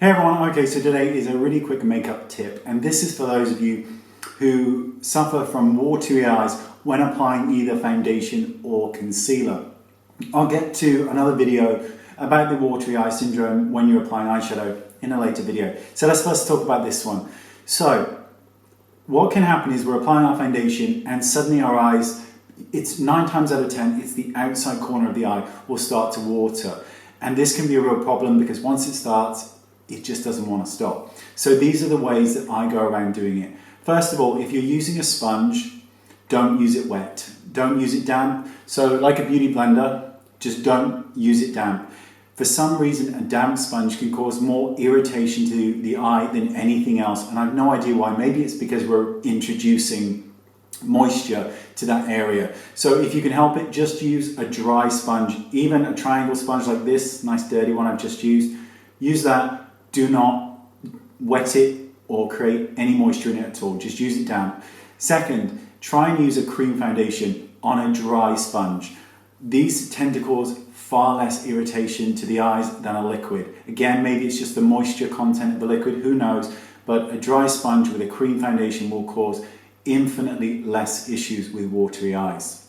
Hey everyone, okay, so today is a really quick makeup tip, and this is for those of you who suffer from watery eyes when applying either foundation or concealer. I'll get to another video about the watery eye syndrome when you're applying eyeshadow in a later video. So let's first talk about this one. So what can happen is we're applying our foundation and suddenly our eyes, it's 9 times out of 10, it's the outside corner of the eye will start to water. And this can be a real problem because once it starts, it just doesn't want to stop. So these are the ways that I go around doing it. First of all, if you're using a sponge, don't use it wet. Don't use it damp. So like a beauty blender, just don't use it damp. For some reason, a damp sponge can cause more irritation to the eye than anything else. And I have no idea why. Maybe it's because we're introducing moisture to that area. So if you can help it, just use a dry sponge, even a triangle sponge like this, nice dirty one I've just used. Use that. Do not wet it or create any moisture in it at all. Just use it damp. Second, try and use a cream foundation on a dry sponge. These tend to cause far less irritation to the eyes than a liquid. Again, maybe it's just the moisture content of the liquid, who knows, but a dry sponge with a cream foundation will cause infinitely less issues with watery eyes.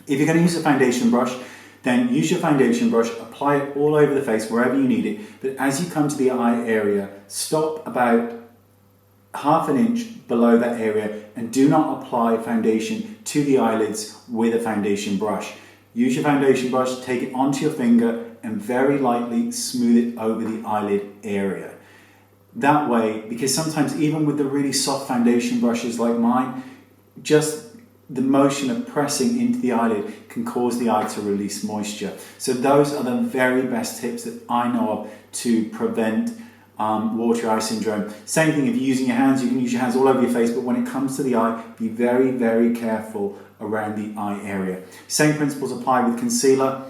If you're going to use a foundation brush, then use your foundation brush, apply it all over the face wherever you need it, but as you come to the eye area, stop about ½ inch below that area and do not apply foundation to the eyelids with a foundation brush. Use your foundation brush, take it onto your finger and very lightly smooth it over the eyelid area. That way, because sometimes even with the really soft foundation brushes like mine, just the motion of pressing into the eyelid can cause the eye to release moisture. So those are the very best tips that I know of to prevent watery eye syndrome. Same thing if you're using your hands, you can use your hands all over your face, but when it comes to the eye, be very, very careful around the eye area. Same principles apply with concealer.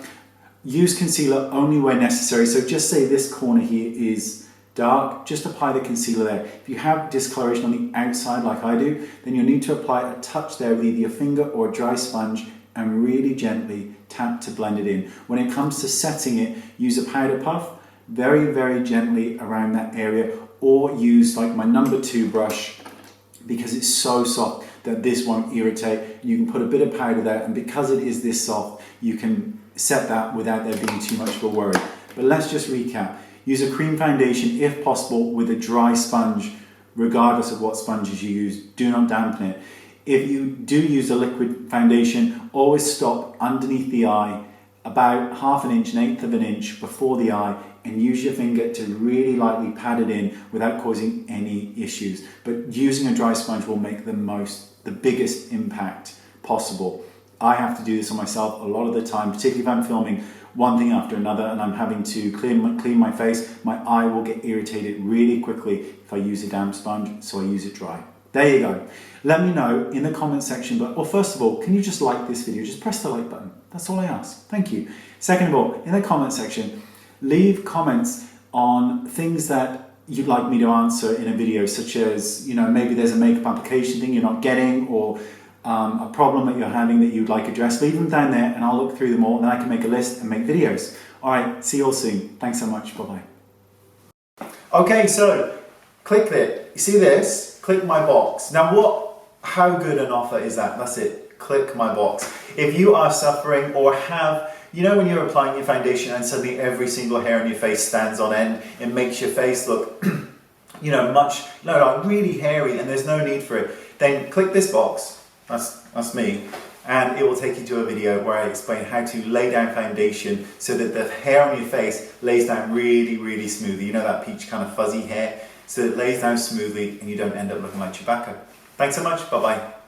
Use concealer only where necessary. So just say this corner here is dark, just apply the concealer there. If you have discoloration on the outside like I do, then you'll need to apply a touch there with either your finger or a dry sponge and really gently tap to blend it in. When it comes to setting it, use a powder puff very, very gently around that area, or use like my number 2 brush because it's so soft that this won't irritate. You can put a bit of powder there, and because it is this soft, you can set that without there being too much of a worry. But let's just recap. Use a cream foundation if possible with a dry sponge, regardless of what sponges you use. Do not dampen it. If you do use a liquid foundation, always stop underneath the eye about ½ inch, 1/8 of an inch before the eye, and use your finger to really lightly pat it in without causing any issues. But using a dry sponge will make the biggest impact possible. I have to do this on myself a lot of the time, particularly if I'm filming one thing after another and I'm having to clean my face. My eye will get irritated really quickly if I use a damp sponge, so I use it dry. There you go. Let me know in the comment section, but well, first of all, can you just like this video? Just press the like button. That's all I ask. Thank you. Second of all, in the comment section, leave comments on things that you'd like me to answer in a video, such as, maybe there's a makeup application thing you're not getting, or a problem that you're having that you'd like addressed. Leave them down there and I'll look through them all, and then I can make a list and make videos. All right, see you all soon. Thanks so much. Bye-bye. Okay, so click it. You see this? Click my box. Now how good an offer is that? That's it. Click my box. If you are suffering or have, when you're applying your foundation and suddenly every single hair on your face stands on end, it makes your face look, really hairy, and there's no need for it, then click this box. That's me, and it will take you to a video where I explain how to lay down foundation so that the hair on your face lays down really, really smoothly. That peach kind of fuzzy hair, so it lays down smoothly and you don't end up looking like Chewbacca. Thanks so much, bye-bye.